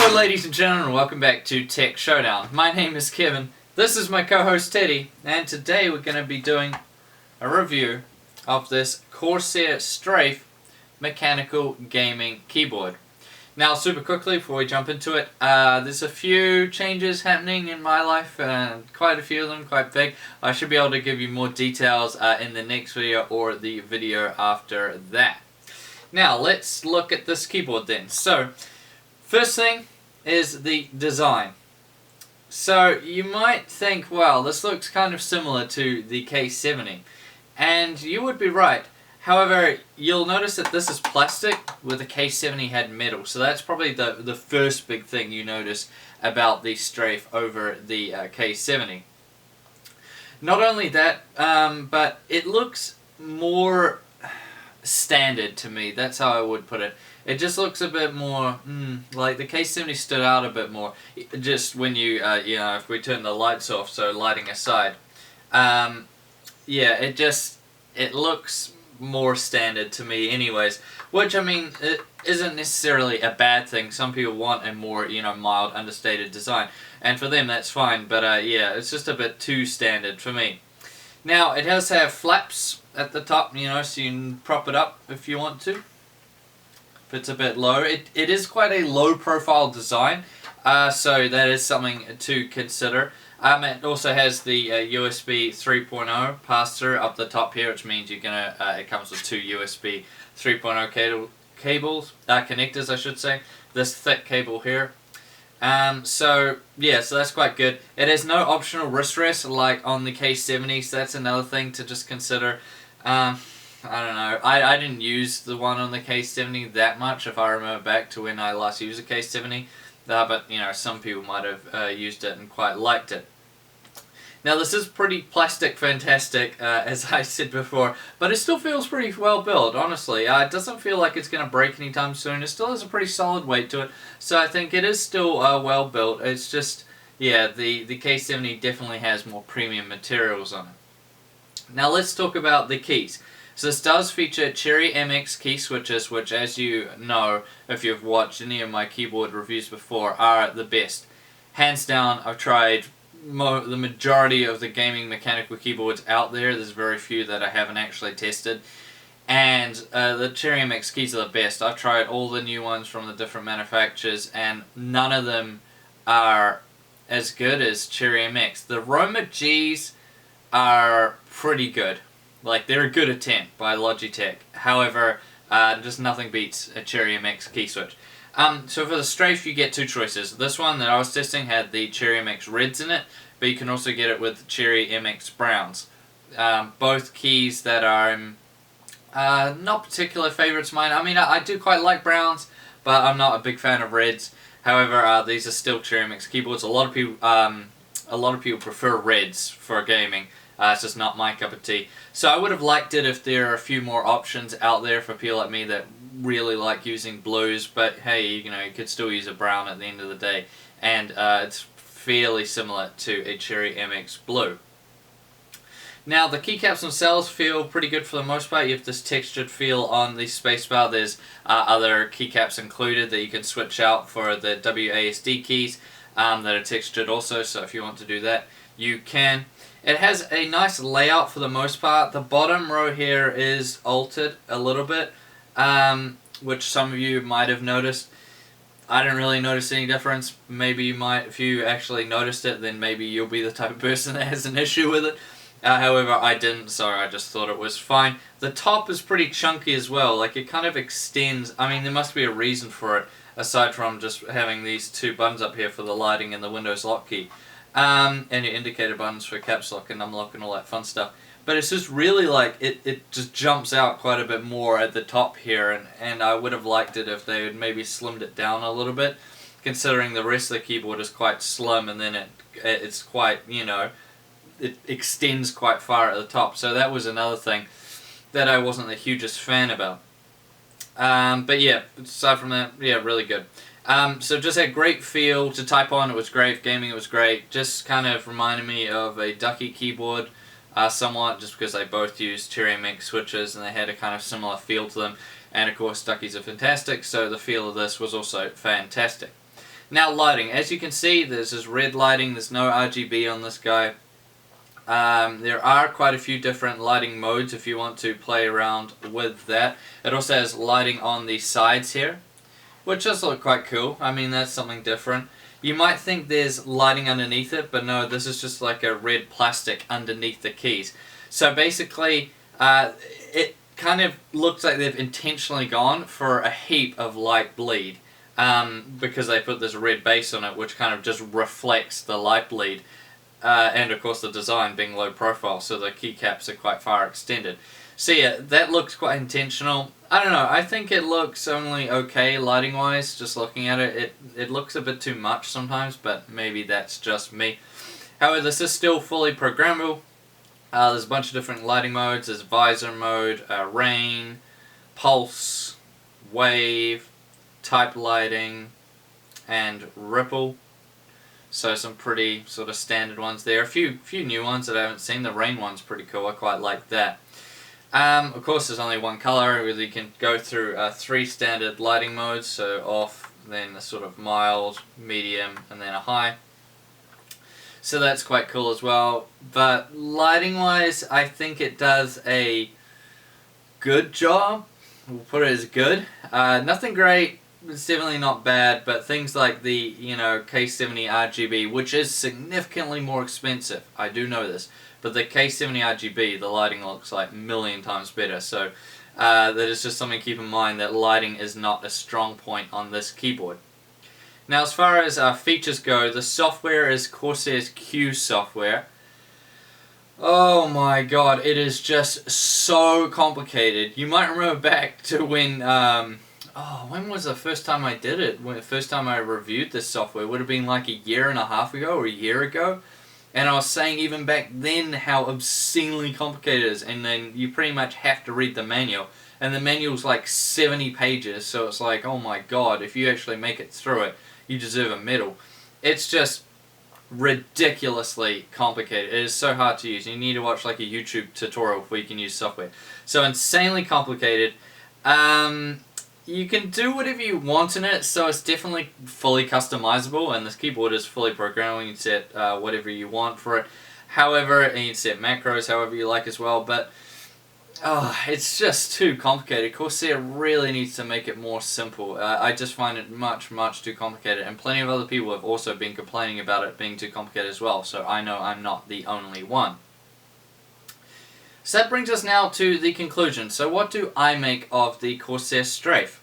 Hello ladies and gentlemen, welcome back to Tech Showdown. My name is Kevin, this is my co-host Teddy, and today we're going to be doing a review of this Corsair Strafe mechanical gaming keyboard. Now super quickly before we jump into it, there's a few changes happening in my life, quite a few of them, quite big. I should be able to give you more details in the next video or the video after that. Now let's look at this keyboard then. So first thing is the design. So you might think, well, this looks kind of similar to the K70, and you would be right. However, you'll notice that this is plastic where the K70 had metal, so that's probably the first big thing you notice about the Strafe over the K70. Not only that, but it looks more standard to me. That's how I would put it. It just looks a bit more like the K70 stood out a bit more. Just when you you know, if we turn the lights off, so lighting aside, yeah, it looks more standard to me, anyways. Which, I mean, it isn't necessarily a bad thing. Some people want a more, you know, mild, understated design, and for them that's fine. But yeah, it's just a bit too standard for me. Now it does have flaps at the top, you know, so you can prop it up if you want to. If it's a bit low, it is quite a low profile design, so that is something to consider. It also has the USB 3.0 pass-through up the top here, which means you're gonna it comes with two USB 3.0 cables, connectors I should say. This thick cable here. So yeah, so that's quite good. It has no optional wrist rest like on the K70, so that's another thing to just consider. I don't know, I didn't use the one on the K70 that much, if I remember back to when I last used a K70, but you know, some people might have used it and quite liked it. Now this is pretty plastic fantastic, as I said before, but it still feels pretty well built, honestly. It doesn't feel like it's going to break anytime soon. It still has a pretty solid weight to it, so I think it is still well built. It's just, yeah, the K70 definitely has more premium materials on it. Now let's talk about the keys. So this does feature Cherry MX key switches, which, as you know, if you've watched any of my keyboard reviews before, are the best. Hands down, I've tried the majority of the gaming mechanical keyboards out there. There's very few that I haven't actually tested. And the Cherry MX keys are the best. I've tried all the new ones from the different manufacturers, and none of them are as good as Cherry MX. The Roma Gs are pretty good. Like, they're a good attempt by Logitech. However, just nothing beats a Cherry MX key switch. So for the Strafe, you get two choices. This one that I was testing had the Cherry MX Reds in it, but you can also get it with Cherry MX Browns. Both keys that are not particular favorites of mine. I mean, I do quite like Browns, but I'm not a big fan of Reds. However, these are still Cherry MX keyboards. A lot of people prefer Reds for gaming. It's just not my cup of tea. So I would have liked it if there are a few more options out there for people like me that really like using blues, but hey, you know, you could still use a brown at the end of the day, and it's fairly similar to a Cherry MX Blue. Now the keycaps themselves feel pretty good for the most part. You have this textured feel on the spacebar. There's other keycaps included that you can switch out for the WASD keys that are textured also, so if you want to do that, you can. It has a nice layout for the most part. The bottom row here is altered a little bit, which some of you might have noticed. I didn't really notice any difference. Maybe you might. If you actually noticed it, then maybe you'll be the type of person that has an issue with it. However, I didn't, so I just thought it was fine. The top is pretty chunky as well. Like, it kind of extends. I mean, there must be a reason for it, aside from just having these two buttons up here for the lighting and the Windows lock key. And your indicator buttons for caps lock and unlock and all that fun stuff. But it's just really like, it just jumps out quite a bit more at the top here, and I would have liked it if they had maybe slimmed it down a little bit, considering the rest of the keyboard is quite slim, and then it's quite, you know, it extends quite far at the top. So that was another thing that I wasn't the hugest fan about. But yeah, aside from that, yeah, really good. So just had great feel to type on. It was great. Gaming, it was great. Just kind of reminded me of a Ducky keyboard somewhat, just because they both used Cherry MX switches and they had a kind of similar feel to them. And of course, Duckies are fantastic, so the feel of this was also fantastic. Now lighting, as you can see, there's this red lighting, there's no RGB on this guy. There are quite a few different lighting modes if you want to play around with that. It also has lighting on the sides here, which does look quite cool. I mean, that's something different. You might think there's lighting underneath it, but no, this is just like a red plastic underneath the keys. So basically, it kind of looks like they've intentionally gone for a heap of light bleed. Because they put this red base on it, which kind of just reflects the light bleed, and of course the design being low profile, so the keycaps are quite far extended. So yeah, that looks quite intentional. I don't know, I think it looks only okay lighting wise, just looking at it. It looks a bit too much sometimes, but maybe that's just me. However, this is still fully programmable. There's a bunch of different lighting modes. There's visor mode, rain, pulse, wave, type lighting, and ripple. So some pretty sort of standard ones there. A few new ones that I haven't seen. The rain one's pretty cool. I quite like that. Of course, there's only one color. You can go through 3 standard lighting modes. So off, then a sort of mild, medium, and then a high. So that's quite cool as well. But lighting wise, I think it does a good job. We'll put it as good. Nothing great. It's definitely not bad, but things like the, K70 RGB, which is significantly more expensive, I do know this, but the K70 RGB, the lighting looks like a million times better, so that is just something to keep in mind, that lighting is not a strong point on this keyboard. Now as far as features go, the software is Corsair's Q software. Oh my god, it is just so complicated. You might remember back to when, when was the first time I did it? When the first time I reviewed this software, it would have been like a year and a half ago or a year ago. And I was saying even back then how obscenely complicated it is, and then you pretty much have to read the manual. And the manual's like 70 pages, so it's like, oh my god, if you actually make it through it, you deserve a medal. It's just ridiculously complicated. It is so hard to use. You need to watch like a YouTube tutorial before you can use software. So insanely complicated. You can do whatever you want in it, so it's definitely fully customizable, and this keyboard is fully programmable. You can set whatever you want for it. However, and you can set macros however you like as well, but it's just too complicated. Corsair really needs to make it more simple. I just find it much, much too complicated, and plenty of other people have also been complaining about it being too complicated as well, so I know I'm not the only one. So that brings us now to the conclusion. So what do I make of the Corsair Strafe?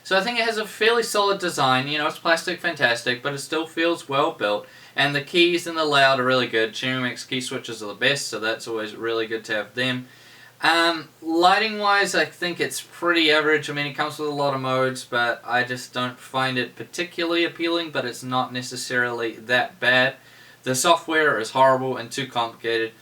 So I think it has a fairly solid design. It's plastic, fantastic, but it still feels well built. And the keys and the layout are really good. Cherry Max key switches are the best, so that's always really good to have them. Lighting wise, I think it's pretty average. I mean, it comes with a lot of modes, but I just don't find it particularly appealing, but it's not necessarily that bad. The software is horrible and too complicated.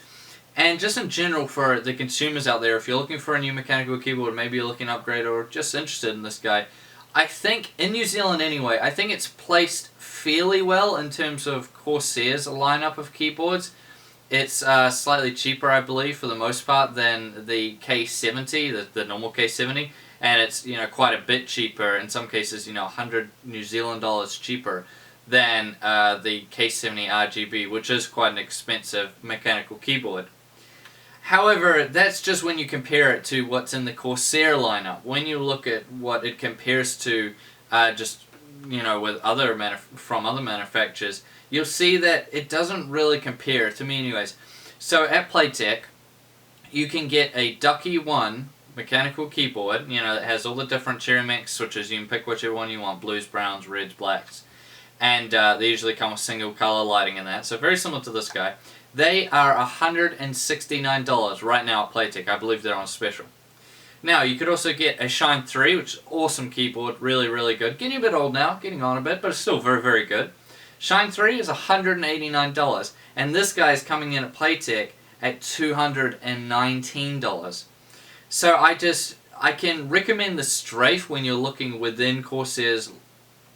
And just in general, for the consumers out there, if you're looking for a new mechanical keyboard, maybe you're looking to upgrade or just interested in this guy, I think, in New Zealand anyway, I think it's placed fairly well in terms of Corsair's lineup of keyboards. It's slightly cheaper, I believe, for the most part, than the K70, the normal K70, and it's quite a bit cheaper, in some cases 100 New Zealand dollars cheaper than the K70 RGB, which is quite an expensive mechanical keyboard. However, that's just when you compare it to what's in the Corsair lineup. When you look at what it compares to with from other manufacturers, you'll see that it doesn't really compare, to me anyways. So at Playtech, you can get a Ducky 1 mechanical keyboard, that has all the different Cherry Max switches. You can pick whichever one you want, blues, browns, reds, blacks. And they usually come with single color lighting in that, so very similar to this guy. They are $169 right now at Playtech. I believe they're on special. Now, you could also get a Shine 3, which is an awesome keyboard, really, really good. Getting a bit old now, getting on a bit, but it's still very, very good. Shine 3 is $189, and this guy is coming in at Playtech at $219. So I can recommend the Strafe when you're looking within Corsair's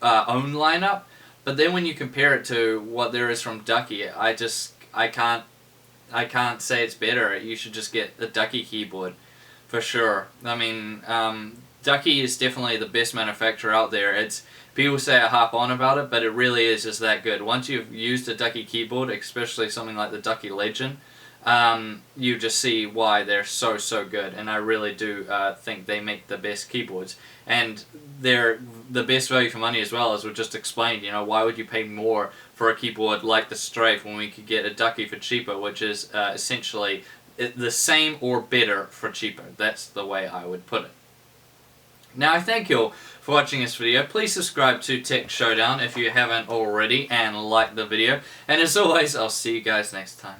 own lineup, but then when you compare it to what there is from Ducky, I can't say it's better. You should just get the Ducky keyboard for sure. I mean, Ducky is definitely the best manufacturer out there. It's People say I harp on about it, but it really is just that good. Once you've used a Ducky keyboard, especially something like the Ducky Legend, you just see why they're so good, and I really do think they make the best keyboards, and they're the best value for money as well, as we just explained. You know, why would you pay more for a keyboard like the Strafe when we could get a Ducky for cheaper, which is essentially the same or better for cheaper. That's the way I would put it. Now, I thank you all for watching this video. Please subscribe to Tech Showdown if you haven't already, and like the video. And as always, I'll see you guys next time.